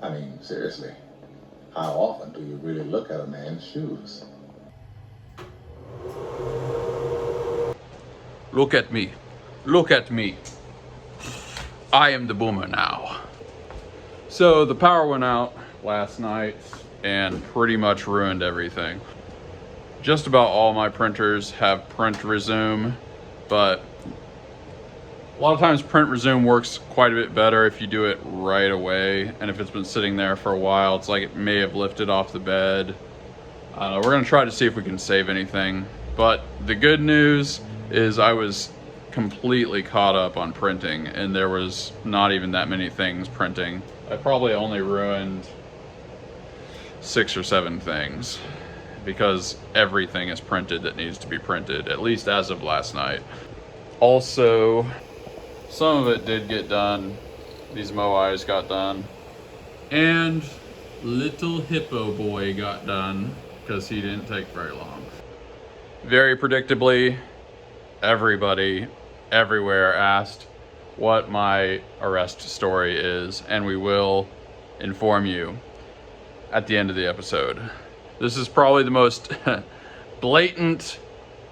I mean, seriously, how often do you really look at a man's shoes? Look at me. Look at me. I am the boomer now. So the power went out last night and pretty much ruined everything. Just about all my printers have print resume, but a lot of times print resume works quite a bit better if you do it right away. And if it's been sitting there for a while, it's like it may have lifted off the bed. I don't know, we're gonna try to see if we can save anything. But the good news is I was completely caught up on printing and there was not even that many things printing. I probably only ruined 6 or 7 things because everything is printed that needs to be printed, at least as of last night. Also, some of it did get done. These moais got done. And little hippo boy got done because he didn't take very long. Very predictably, everybody everywhere asked what my arrest story is, and we will inform you at the end of the episode. This is probably the most blatant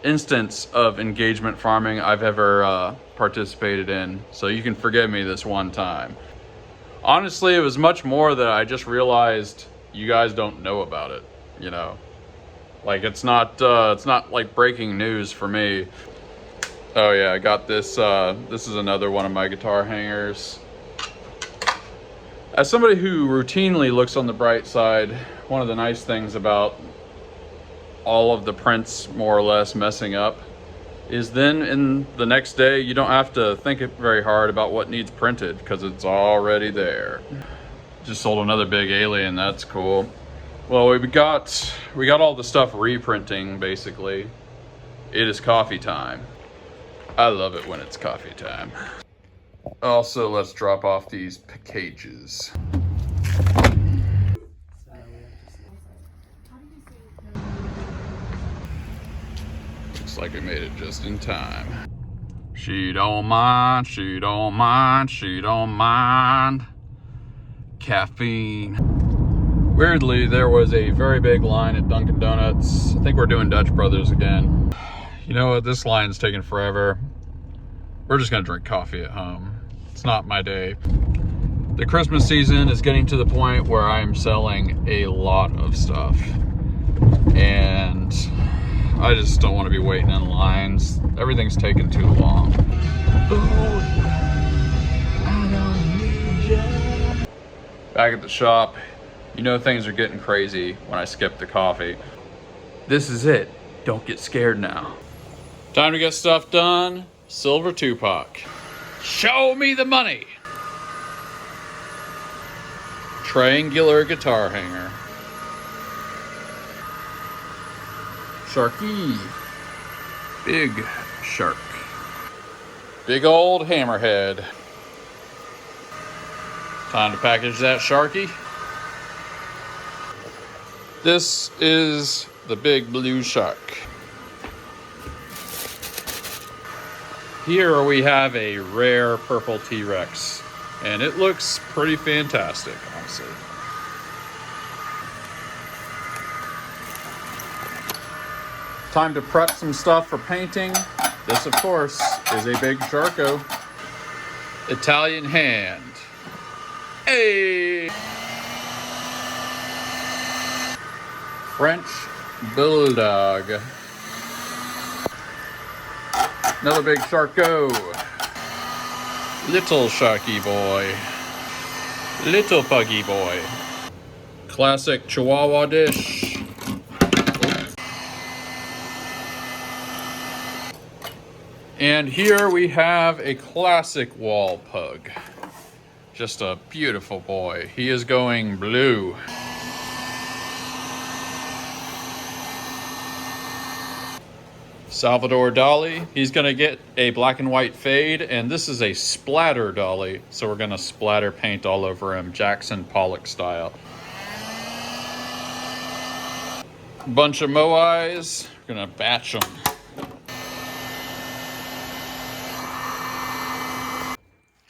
instance of engagement farming I've ever participated in, so you can forgive me this one time. Honestly, it was much more that I just realized you guys don't know about it, you know? Like, it's not like breaking news for me. Oh yeah, I got this, this is another one of my guitar hangers. As somebody who routinely looks on the bright side, one of the nice things about all of the prints more or less messing up is then in the next day, you don't have to think very hard about what needs printed because it's already there. Just sold another big alien, that's cool. Well, we got all the stuff reprinting basically. It is coffee time. I love it when it's coffee time. Also, let's drop off these packages. Looks like we made it just in time. She don't mind, she don't mind, she don't mind. Caffeine. Weirdly, there was a very big line at Dunkin' Donuts. I think we're doing Dutch Brothers again. You know what, this line's taking forever. We're just gonna drink coffee at home. It's not my day. The Christmas season is getting to the point where I'm selling a lot of stuff. And I just don't want to be waiting in lines. Everything's taking too long. Back at the shop, you know things are getting crazy when I skip the coffee. This is it. Don't get scared now. Time to get stuff done. Silver Tupac. Show me the money. Triangular guitar hanger. Sharky. Big shark. Big old hammerhead. Time to package that Sharky. This is the big blue shark. Here we have a rare purple T-Rex, and it looks pretty fantastic, honestly. Time to prep some stuff for painting. This, of course, is a big Sharko. Italian hand. Hey! French Bulldog. Another big Sharko. Little Sharky boy. Little Puggy boy. Classic Chihuahua dish. And here we have a classic wall pug. Just a beautiful boy. He is going blue. Salvador Dali, he's gonna get a black and white fade, and this is a splatter Dali, so we're gonna splatter paint all over him, Jackson Pollock style. Bunch of moais, we're gonna batch them.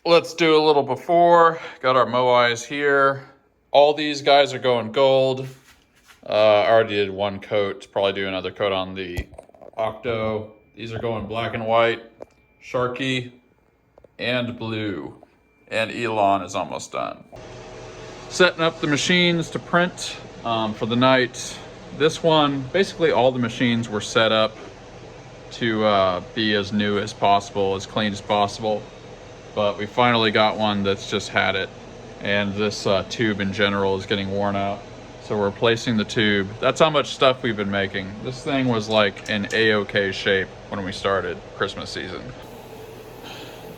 Let's do a little before. Got our moais here. All these guys are going gold. I already did one coat, probably do another coat on the Octo. These are going black and white, Sharky, and blue. And Elon is almost done. Setting up the machines to print for the night. This one, basically all the machines were set up to be as new as possible, as clean as possible. But we finally got one that's just had it. And this tube in general is getting worn out. So we're replacing the tube. That's how much stuff we've been making. This thing was like in A-OK shape when we started Christmas season.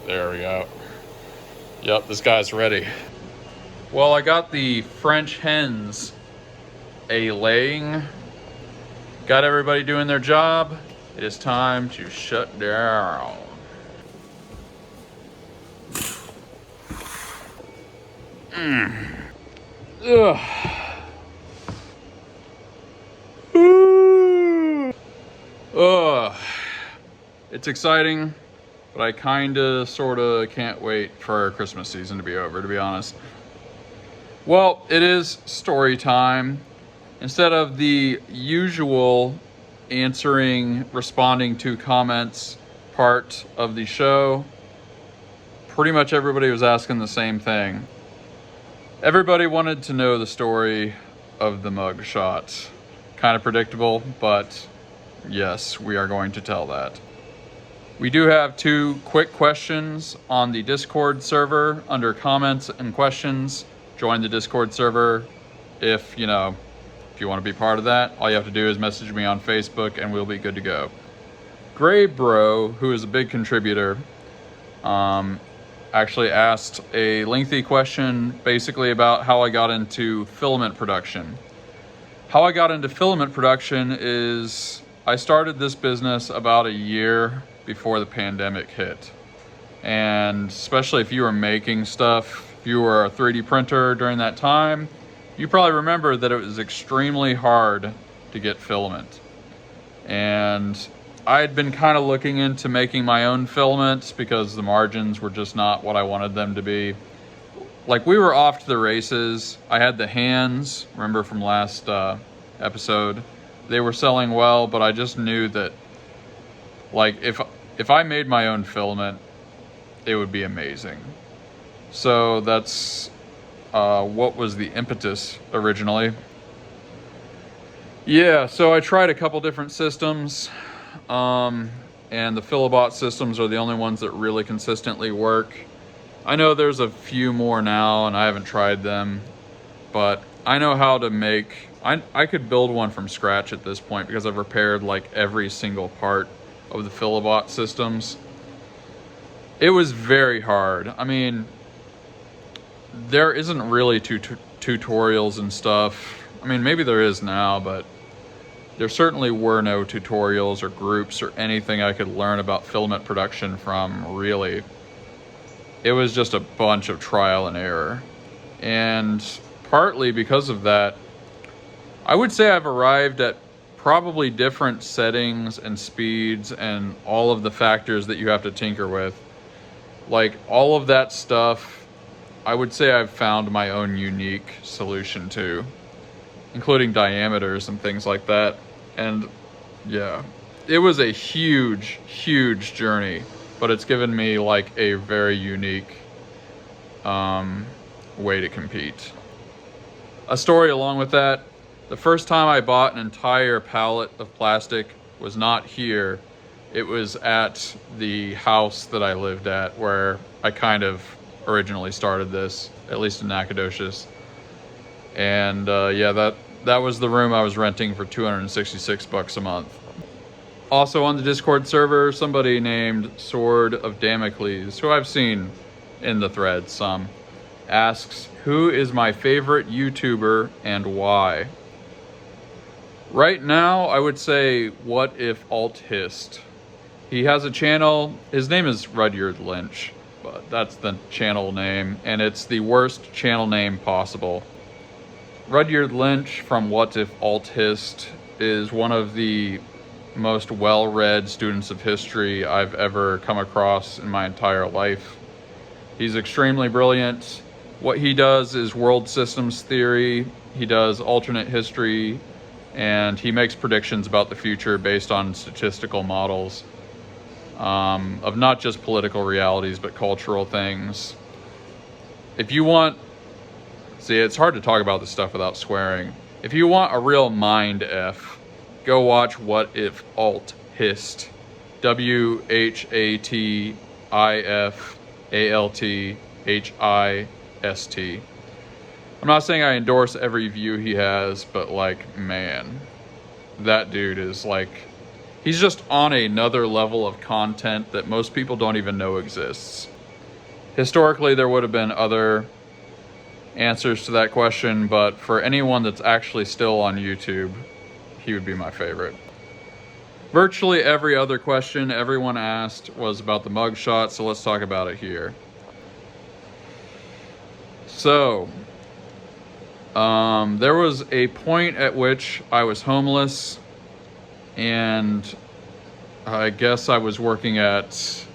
There we go. Yep, this guy's ready. Well, I got the French hens laying. Got everybody doing their job. It is time to shut down. Ugh. It's exciting, but I kinda, sorta can't wait for Christmas season to be over, to be honest. Well, it is story time. Instead of the usual responding to comments part of the show, pretty much everybody was asking the same thing. Everybody wanted to know the story of the MUGSHOT. Kind of predictable, but yes, we are going to tell that. We do have 2 quick questions on the Discord server under comments and questions. Join the Discord server if you want to be part of that. All you have to do is message me on Facebook and we'll be good to go. Gray Bro, who is a big contributor, actually asked a lengthy question basically about how I got into filament production. How I got into filament production is I started this business about a year before the pandemic hit. And especially if you were making stuff, if you were a 3D printer during that time, you probably remember that it was extremely hard to get filament. And I had been kind of looking into making my own filaments because the margins were just not what I wanted them to be. Like, we were off to the races. I had the hands, remember from last episode, they were selling well, but I just knew that, like, if I made my own filament, it would be amazing. So that's what was the impetus originally. Yeah, so I tried a couple different systems, and the Philibot systems are the only ones that really consistently work. I know there's a few more now, and I haven't tried them, but I know how to make... I could build one from scratch at this point because I've repaired like every single part of the Philibot systems. It was very hard. I mean, there isn't really tutorials and stuff. I mean, maybe there is now, but there certainly were no tutorials or groups or anything I could learn about filament production from, really. It was just a bunch of trial and error. And partly because of that, I would say I've arrived at probably different settings and speeds and all of the factors that you have to tinker with. Like, all of that stuff, I would say I've found my own unique solution to, including diameters and things like that. And yeah, it was a huge, huge journey, but it's given me like a very unique way to compete. A story along with that, the first time I bought an entire pallet of plastic was not here. It was at the house that I lived at, where I kind of originally started this, at least in Nacogdoches. And yeah, that was the room I was renting for $266 a month. Also on the Discord server, somebody named Sword of Damocles, who I've seen in the thread some, asks, who is my favorite YouTuber and why? Right now, I would say, What If Alt Hist. He has a channel, his name is Rudyard Lynch, but that's the channel name, and it's the worst channel name possible. Rudyard Lynch from What If Alt Hist is one of the most well-read students of history I've ever come across in my entire life. He's extremely brilliant. What he does is world systems theory. He does alternate history, and he makes predictions about the future based on statistical models of not just political realities, but cultural things. If you want, see, it's hard to talk about this stuff without swearing. If you want a real mind F, go watch What If Alt Hist. WHATIFALTHIST. I'm not saying I endorse every view he has, but like, man, that dude is like, he's just on another level of content that most people don't even know exists. Historically, there would have been other answers to that question, but for anyone that's actually still on YouTube, he would be my favorite. Virtually every other question everyone asked was about the mugshot, so let's talk about it here. So, there was a point at which I was homeless, and I guess I was working at,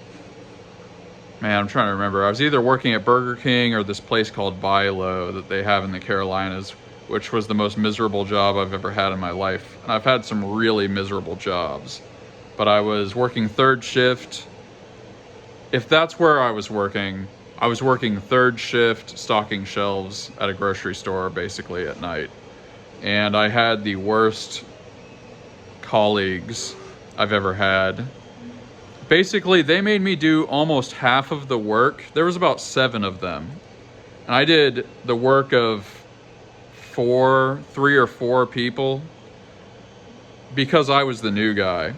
man, I'm trying to remember. I was either working at Burger King or this place called Buy Low that they have in the Carolinas, which was the most miserable job I've ever had in my life. And I've had some really miserable jobs, but I was working third shift. If that's where I was working third shift, stocking shelves at a grocery store basically at night. And I had the worst colleagues I've ever had. Basically, they made me do almost half of the work. There was about 7 of them. And I did the work of 3 or 4 people because I was the new guy,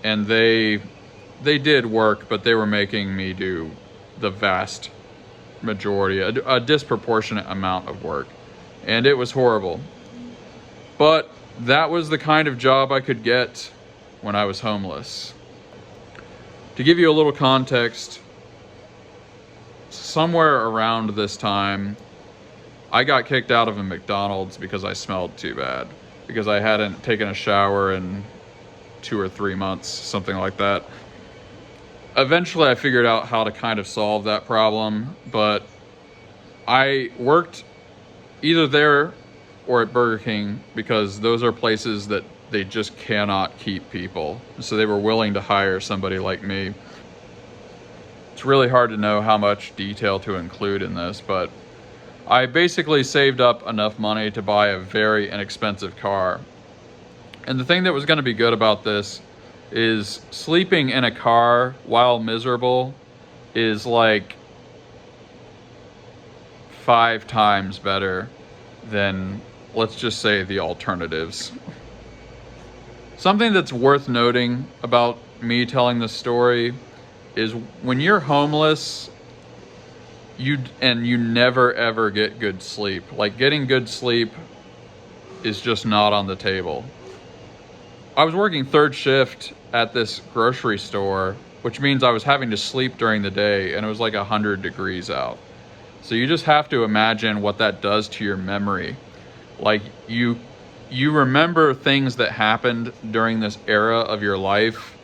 and they did work, but they were making me do the vast majority, a disproportionate amount of work, and it was horrible. But that was the kind of job I could get when I was homeless. To give you a little context, somewhere around this time, I got kicked out of a McDonald's because I smelled too bad, because I hadn't taken a shower in 2 or 3 months, something like that. Eventually I figured out how to kind of solve that problem, but I worked either there or at Burger King because those are places that they just cannot keep people. So they were willing to hire somebody like me. It's really hard to know how much detail to include in this, but I basically saved up enough money to buy a very inexpensive car. And the thing that was going to be good about this is sleeping in a car while miserable is like 5 times better than, let's just say, the alternatives. Something that's worth noting about me telling this story is when you're homeless, you never ever get good sleep. Like, getting good sleep is just not on the table. I was working third shift at this grocery store, which means I was having to sleep during the day, and it was like 100 degrees out. So you just have to imagine what that does to your memory. Like, you remember things that happened during this era of your life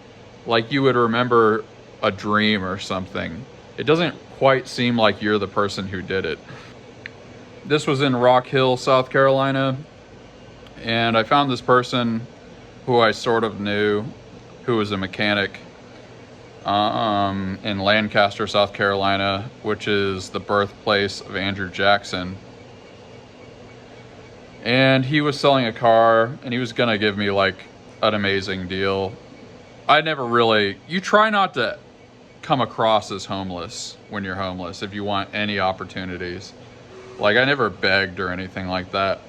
like you would remember a dream or something. It doesn't quite seem like you're the person who did it. This was in Rock Hill, South Carolina, and I found this person who I sort of knew, who was a mechanic in Lancaster, South Carolina, which is the birthplace of Andrew Jackson. And he was selling a car, and he was gonna give me like an amazing deal. You try not to come across as homeless when you're homeless if you want any opportunities. Like, I never begged or anything like that.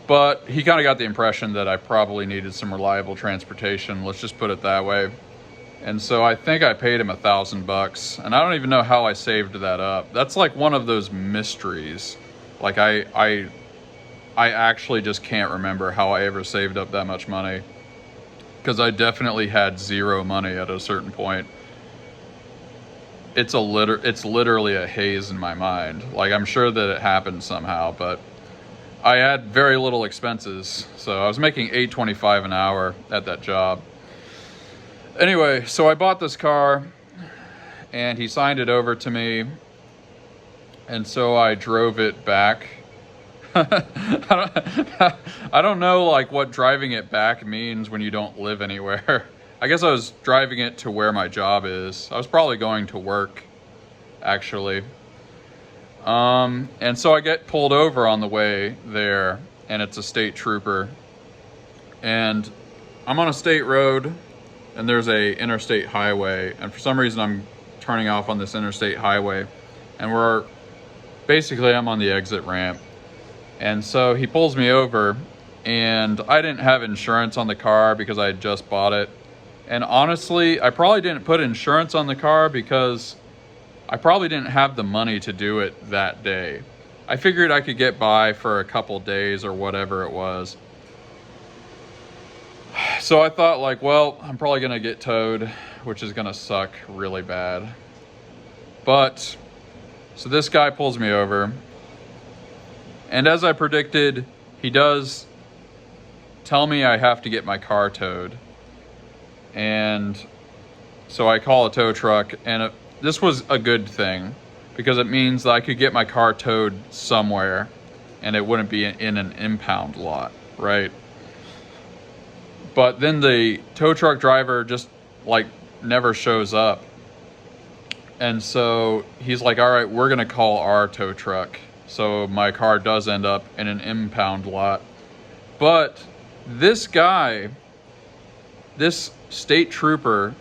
But he kind of got the impression that I probably needed some reliable transportation, let's just put it that way. And so I think I paid him $1,000, and I don't even know how I saved that up. That's like one of those mysteries. Like, I actually just can't remember how I ever saved up that much money, because I definitely had zero money at a certain point. It's literally a haze in my mind. Like, I'm sure that it happened somehow, but I had very little expenses, so I was making $8.25 an hour at that job. Anyway, so I bought this car, and he signed it over to me, And so I drove it back. I don't know like what driving it back means when you don't live anywhere. I guess I was driving it to where my job is. I was probably going to work, actually. And so I get pulled over on the way there, and it's a state trooper. And I'm on a state road, and there's a interstate highway, and for some reason I'm turning off on this interstate highway, and I'm on the exit ramp. And so he pulls me over, and I didn't have insurance on the car because I had just bought it. And honestly, I probably didn't put insurance on the car because I probably didn't have the money to do it that day. I figured I could get by for a couple days or whatever it was. So I thought like, well, I'm probably gonna get towed, which is gonna suck really bad. But, so this guy pulls me over. And as I predicted, he does tell me I have to get my car towed. And so I call a tow truck, and this was a good thing because it means that I could get my car towed somewhere and it wouldn't be in an impound lot, right? But then the tow truck driver just like never shows up. And so he's like, all right, we're gonna call our tow truck. So my car does end up in an impound lot. But this guy, this state trooper,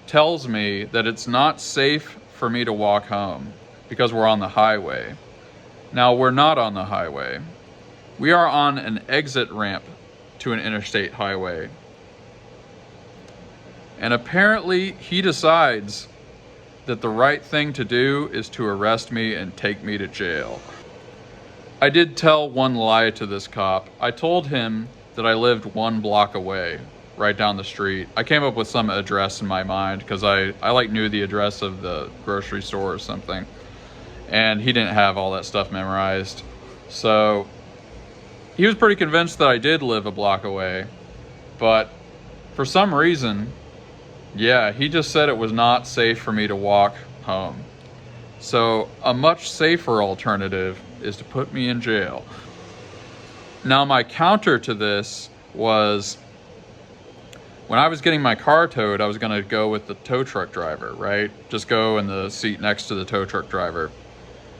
tells me that it's not safe for me to walk home because we're on the highway. Now, we're not on the highway. We are on an exit ramp to an interstate highway. And apparently he decides that the right thing to do is to arrest me and take me to jail. I did tell one lie to this cop. I told him that I lived 1 block away, right down the street. I came up with some address in my mind because I like knew the address of the grocery store or something. And he didn't have all that stuff memorized. So he was pretty convinced that I did live a block away. But for some reason, yeah, he just said it was not safe for me to walk home. So a much safer alternative is to put me in jail. Now my counter to this was, when I was getting my car towed, I was gonna go with the tow truck driver, right? Just go in the seat next to the tow truck driver.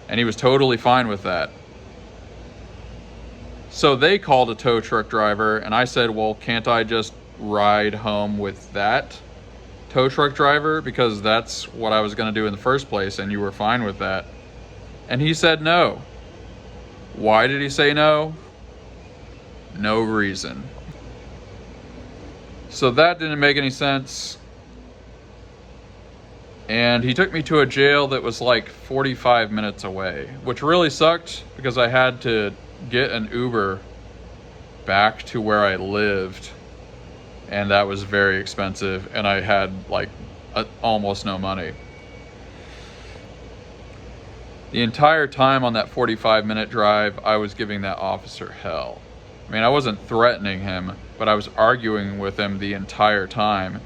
And he was totally fine with that. So they called a tow truck driver, and I said, well, can't I just ride home with that tow truck driver? Because that's what I was gonna do in the first place, and you were fine with that. And he said no. Why did he say no? No reason. So that didn't make any sense. And he took me to a jail that was like 45 minutes away, which really sucked because I had to get an Uber back to where I lived. And that was very expensive, and I had like almost no money. The entire time on that 45-minute drive, I was giving that officer hell. I mean, I wasn't threatening him, but I was arguing with him the entire time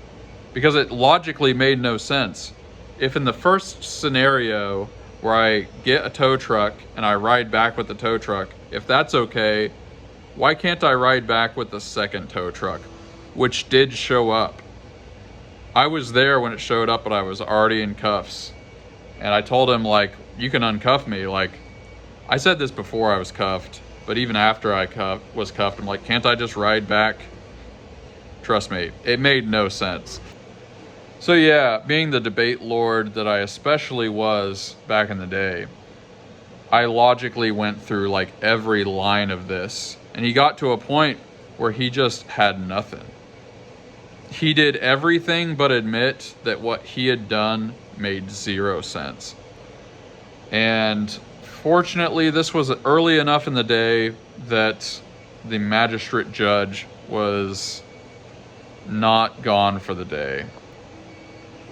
because it logically made no sense. If in the first scenario where I get a tow truck and I ride back with the tow truck, if that's okay, why can't I ride back with the second tow truck, which did show up? I was there when it showed up, but I was already in cuffs. And I told him, like, you can uncuff me. Like, I said this before I was cuffed, but even after I was cuffed, I'm like, can't I just ride back? Trust me, it made no sense. So yeah, being the debate lord that I especially was back in the day, I logically went through like every line of this, and he got to a point where he just had nothing. He did everything but admit that what he had done made 0 sense. And fortunately, this was early enough in the day that the magistrate judge was not gone for the day.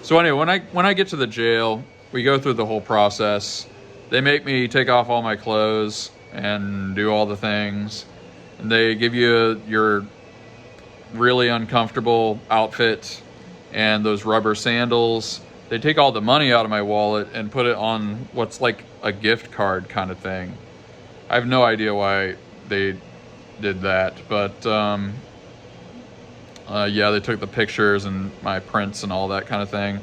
So anyway, when I get to the jail, we go through the whole process. They make me take off all my clothes and do all the things. And they give you your really uncomfortable outfit and those rubber sandals. They take all the money out of my wallet and put it on what's like a gift card kind of thing. I have no idea why they did that, but yeah, they took the pictures and my prints and all that kind of thing.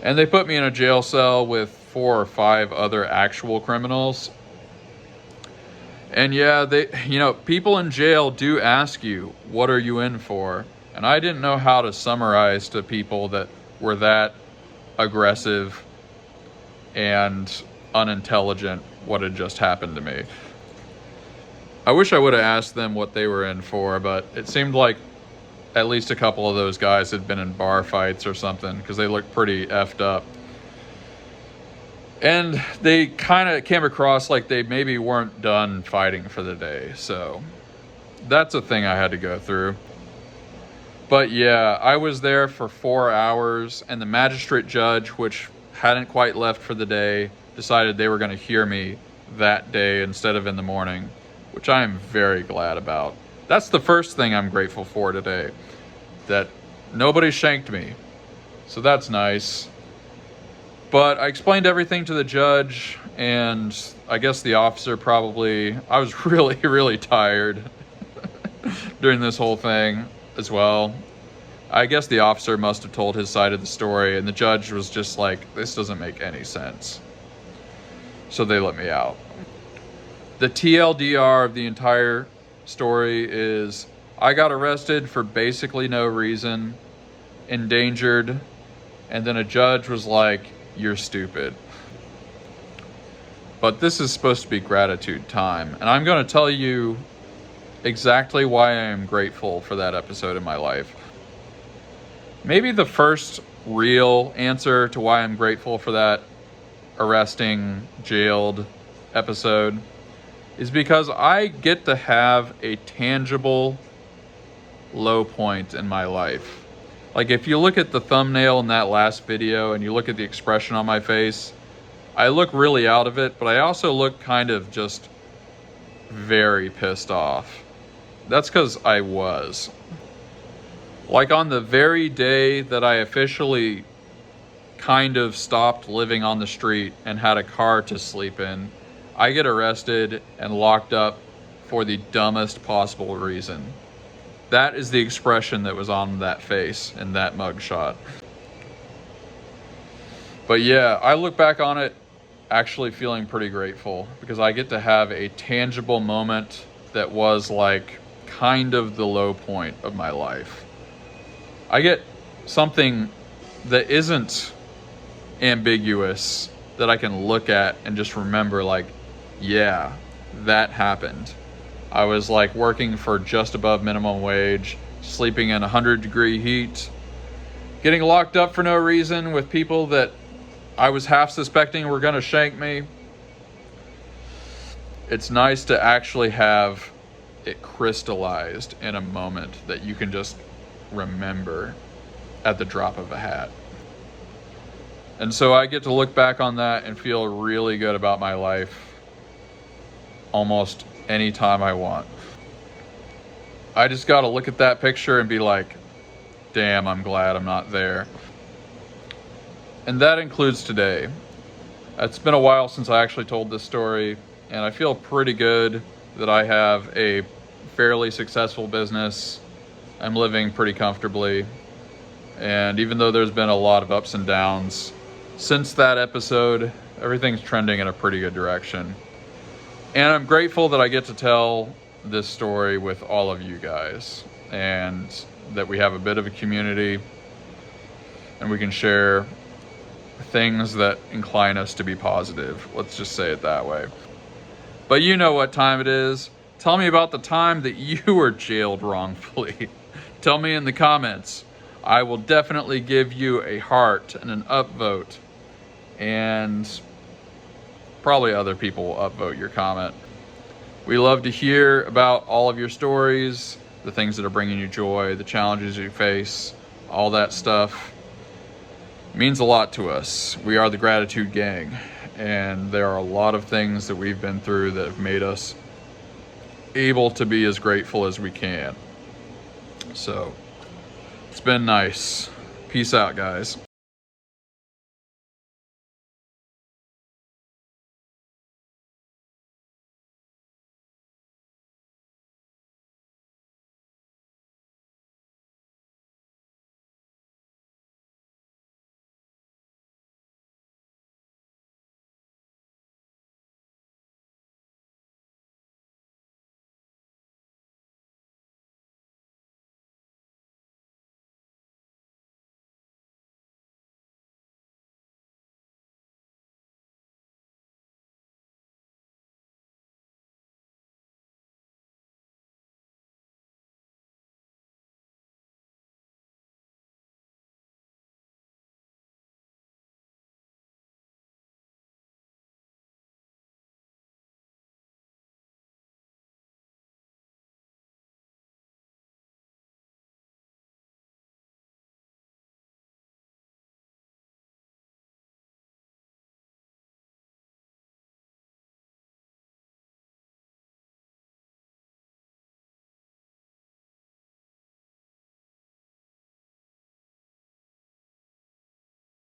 And they put me in a jail cell with 4 or 5 other actual criminals. And yeah, people in jail do ask you, what are you in for? And I didn't know how to summarize to people that were that aggressive and unintelligent what had just happened to me. I wish I would have asked them what they were in for, but it seemed like at least a couple of those guys had been in bar fights or something, because they looked pretty effed up. And they kind of came across like they maybe weren't done fighting for the day. So that's a thing I had to go through. But yeah, I was there for 4 hours, and the magistrate judge, which hadn't quite left for the day, decided they were going to hear me that day instead of in the morning, which I am very glad about. That's the first thing I'm grateful for today, that nobody shanked me. So that's nice. But I explained everything to the judge, and I guess the officer probably, I was really, really tired during this whole thing as well. I guess the officer must have told his side of the story, and the judge was just like, this doesn't make any sense. So they let me out. The TLDR of the entire story is I got arrested for basically no reason, endangered, and then a judge was like, you're stupid. But this is supposed to be gratitude time, and I'm going to tell you exactly why I am grateful for that episode in my life. Maybe the first real answer to why I'm grateful for that arresting, jailed episode is because I get to have a tangible low point in my life. Like, if you look at the thumbnail in that last video and you look at the expression on my face, I look really out of it, but I also look kind of just very pissed off. That's because I was. Like, on the very day that I officially kind of stopped living on the street and had a car to sleep in, I get arrested and locked up for the dumbest possible reason. That is the expression that was on that face in that mugshot. But yeah, I look back on it actually feeling pretty grateful, because I get to have a tangible moment that was like kind of the low point of my life. I get something that isn't ambiguous that I can look at and just remember, like, yeah, that happened. I was like working for just above minimum wage, sleeping in 100-degree heat, getting locked up for no reason with people that I was half suspecting were gonna shank me. It's nice to actually have it crystallized in a moment that you can just remember at the drop of a hat. And so I get to look back on that and feel really good about my life almost anytime I want. I just gotta look at that picture and be like, damn, I'm glad I'm not there. And that includes today. It's been a while since I actually told this story, and I feel pretty good that I have a fairly successful business. I'm living pretty comfortably. And even though there's been a lot of ups and downs since that episode, everything's trending in a pretty good direction. And I'm grateful that I get to tell this story with all of you guys, and that we have a bit of a community and we can share things that incline us to be positive. Let's just say it that way. But you know what time it is. Tell me about the time that you were jailed wrongfully. Tell me in the comments. I will definitely give you a heart and an upvote, and probably other people will upvote your comment. We love to hear about all of your stories, the things that are bringing you joy, the challenges you face, all that stuff. It means a lot to us. We are the Gratitude Gang, and there are a lot of things that we've been through that have made us able to be as grateful as we can. So, it's been nice. Peace out, guys.